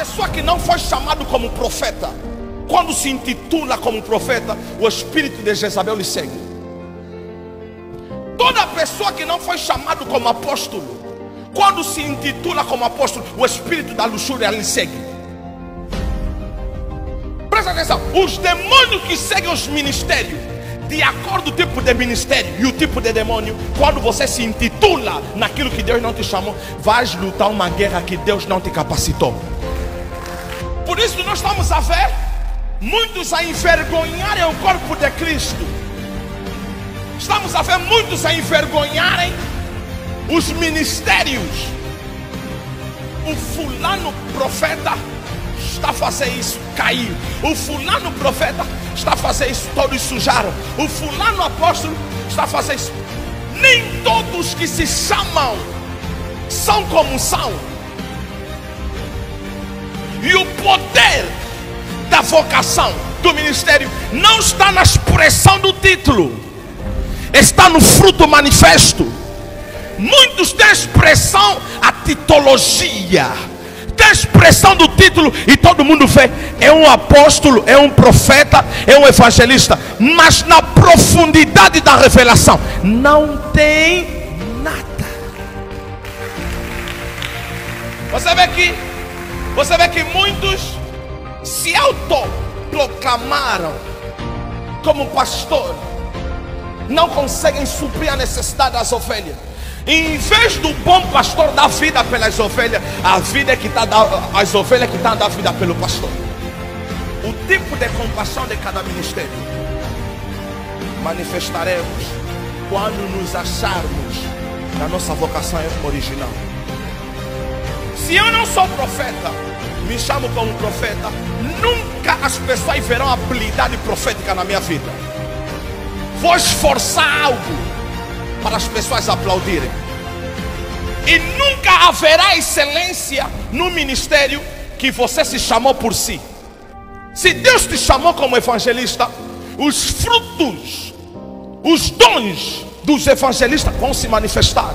pessoa que não foi chamado como profeta, quando se intitula como profeta, o espírito de Jezabel lhe segue. Toda pessoa que não foi chamado como apóstolo, quando se intitula como apóstolo, o espírito da luxúria lhe segue. Presta atenção, os demônios que seguem os ministérios, de acordo com o tipo de ministério e o tipo de demônio, quando você se intitula naquilo que Deus não te chamou, vais lutar uma guerra que Deus não te capacitou. Por isso nós estamos a ver muitos a envergonharem o corpo de Cristo. Estamos a ver muitos a envergonharem os ministérios. O fulano profeta está a fazer isso, caiu. O fulano profeta está a fazer isso, todos sujaram. O fulano apóstolo está a fazer isso. Nem todos que se chamam são como são. E o poder da vocação, do ministério, não está na expressão do título, está no fruto manifesto. Muitos têm expressão, a titologia, tem expressão do título e todo mundo vê, é um apóstolo, é um profeta, é um evangelista, mas na profundidade da revelação não tem nada. Você vê que muitos se autoproclamaram como pastor, não conseguem suprir a necessidade das ovelhas. Em vez do bom pastor dar vida pelas ovelhas, a vida é que está as ovelhas que estão dando vida pelo pastor. O tipo de compaixão de cada ministério manifestaremos quando nos acharmos na nossa vocação original. Se eu não sou profeta, me chamo como profeta, nunca as pessoas verão a habilidade profética na minha vida. Vou esforçar algo para as pessoas aplaudirem. E nunca haverá excelência no ministério que você se chamou por si. Se Deus te chamou como evangelista, os frutos, os dons dos evangelistas vão se manifestar.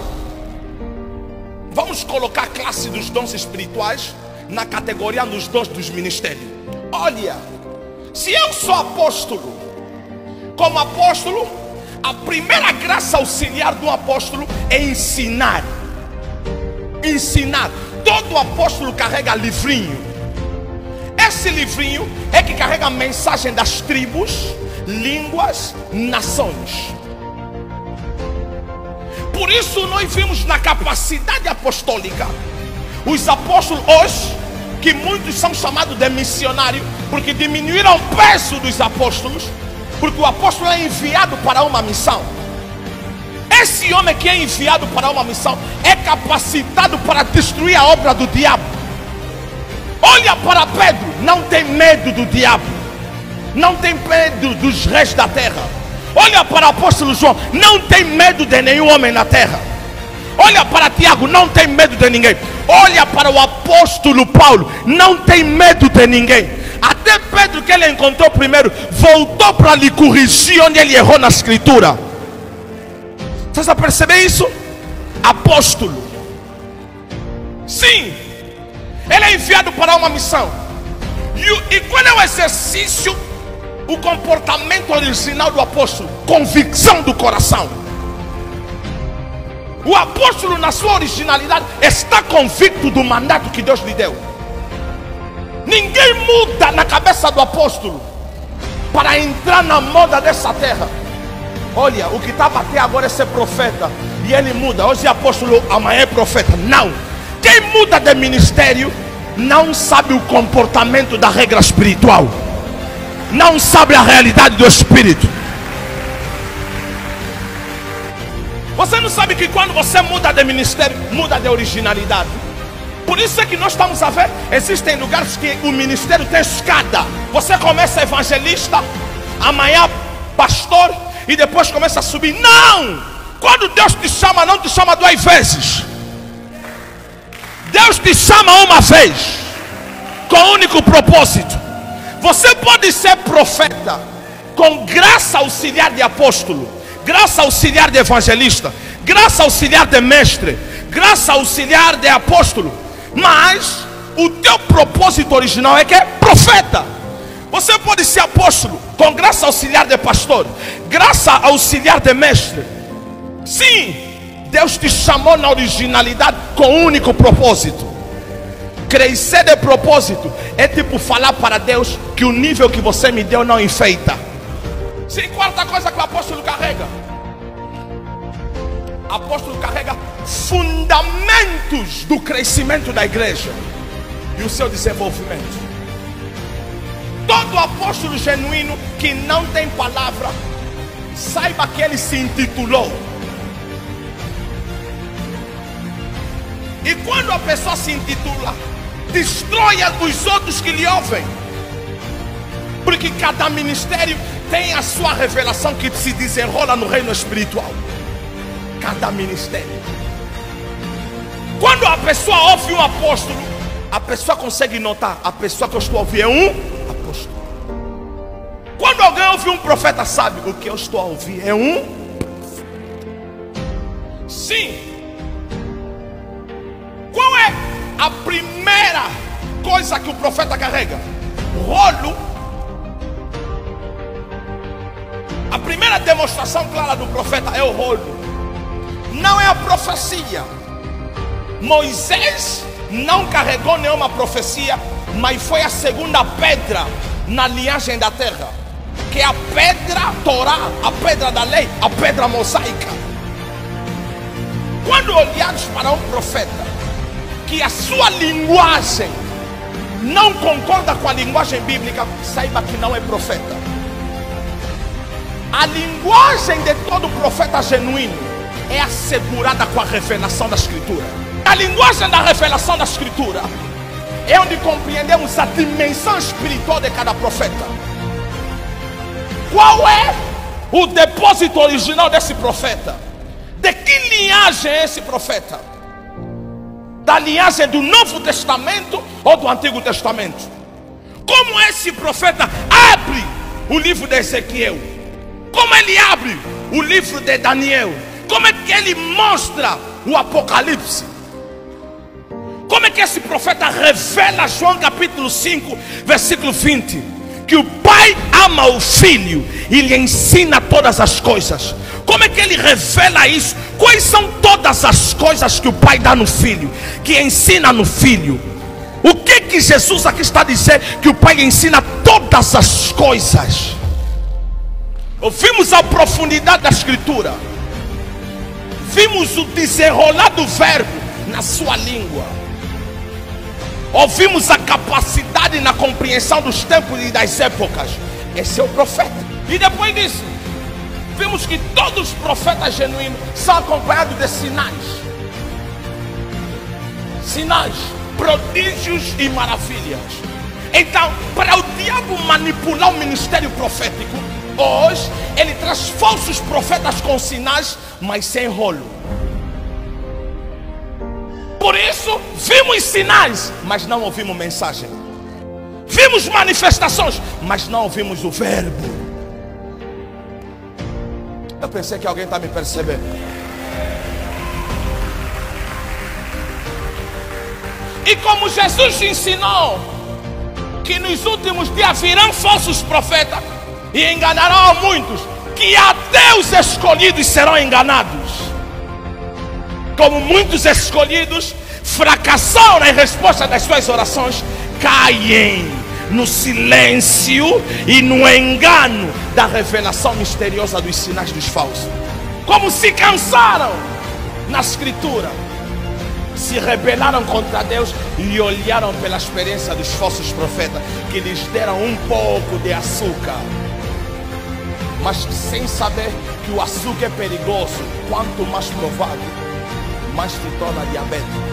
Vamos colocar a classe dos dons espirituais na categoria dos dons dos ministérios. Olha, se eu sou apóstolo, como apóstolo, a primeira graça auxiliar do apóstolo é ensinar. Ensinar. Todo apóstolo carrega livrinho. Esse livrinho é que carrega a mensagem das tribos, línguas, nações. Por isso nós vimos na capacidade apostólica os apóstolos hoje, que muitos são chamados de missionários, porque diminuíram o peso dos apóstolos, porque o apóstolo é enviado para uma missão. Esse homem que é enviado para uma missão é capacitado para destruir a obra do diabo. Olha para Pedro, não tem medo do diabo, não tem medo dos reis da terra. Olha para o apóstolo João, não tem medo de nenhum homem na terra. Olha para Tiago, não tem medo de ninguém. Olha para o apóstolo Paulo, não tem medo de ninguém. Até Pedro, que ele encontrou primeiro, voltou para lhe corrigir onde ele errou na escritura. Vocês já perceberam isso? Apóstolo. Sim, ele é enviado para uma missão. E qual é o exercício, o comportamento original do apóstolo? Convicção do coração. O apóstolo, na sua originalidade, está convicto do mandato que Deus lhe deu. Ninguém muda na cabeça do apóstolo para entrar na moda dessa terra. Olha, o que está a bater agora é ser profeta, e ele muda, hoje é apóstolo, amanhã é profeta. Não. Quem muda de ministério não sabe o comportamento da regra espiritual, não sabe a realidade do espírito. Você não sabe que quando você muda de ministério, muda de originalidade. Por isso é que nós estamos a ver, existem lugares que o ministério tem escada. Você começa evangelista, amanhã pastor, e depois começa a subir. Não! Quando Deus te chama, não te chama 2 vezes. Deus te chama uma vez, com um único propósito. Você pode ser profeta com graça auxiliar de apóstolo, graça auxiliar de evangelista, graça auxiliar de mestre, graça auxiliar de apóstolo, mas o teu propósito original é que é profeta. Você pode ser apóstolo com graça auxiliar de pastor, graça auxiliar de mestre. Sim, Deus te chamou na originalidade com um único propósito. Crescer de propósito é tipo falar para Deus que o nível que você me deu não enfeita. Sim, quarta coisa que o apóstolo carrega. O apóstolo carrega fundamentos do crescimento da igreja e o seu desenvolvimento. Todo apóstolo genuíno que não tem palavra, saiba que ele se intitulou. E quando a pessoa se intitula, destrói os outros que lhe ouvem. Porque cada ministério tem a sua revelação que se desenrola no reino espiritual. Cada ministério. Quando a pessoa ouve um apóstolo, a pessoa consegue notar: a pessoa que eu estou a ouvir é um apóstolo. Quando alguém ouve um profeta, sabe: o que eu estou a ouvir é um. Sim. Qual é a primeira coisa que o profeta carrega? O rolo. A primeira demonstração clara do profeta é o rolo. Não é a profecia. Moisés não carregou nenhuma profecia, mas foi a segunda pedra na linhagem da terra, que é a pedra Torá, a pedra da lei, a pedra mosaica. Quando olhares para um profeta que a sua linguagem não concorda com a linguagem bíblica, saiba que não é profeta. A linguagem de todo profeta genuíno é assegurada com a revelação da Escritura. A linguagem da revelação da Escritura é onde compreendemos a dimensão espiritual de cada profeta. Qual é o depósito original desse profeta? De que linhagem é esse profeta? Da linhagem do Novo Testamento ou do Antigo Testamento? Como esse profeta abre o livro de Ezequiel? Como ele abre o livro de Daniel? Como é que ele mostra o Apocalipse? Como é que esse profeta revela João capítulo 5, versículo 20? Que o pai ama o filho e lhe ensina todas as coisas. Como é que ele revela isso? Quais são todas as coisas que o pai dá no filho, que ensina no filho? O que Jesus aqui está a dizer? Que o pai ensina todas as coisas. Ouvimos a profundidade da Escritura, vimos o desenrolar do verbo na sua língua, ouvimos a capacidade na compreensão dos tempos e das épocas. Esse é o profeta. E depois disso, vimos que todos os profetas genuínos são acompanhados de sinais. Sinais, prodígios e maravilhas. Então, para o diabo manipular o ministério profético, hoje ele traz falsos profetas com sinais, mas sem rolo. Por isso, vimos sinais, mas não ouvimos mensagem. Vimos manifestações, mas não ouvimos o verbo. Eu pensei que alguém está me percebendo. E como Jesus ensinou que nos últimos dias virão falsos profetas e enganarão a muitos, que até os escolhidos serão enganados. Como muitos escolhidos fracassaram em resposta das suas orações, caem no silêncio e no engano da revelação misteriosa dos sinais dos falsos. Como se cansaram na Escritura, se rebelaram contra Deus e olharam pela experiência dos falsos profetas, que lhes deram um pouco de açúcar, mas sem saber que o açúcar é perigoso. Quanto mais provado, mais te torna diabético.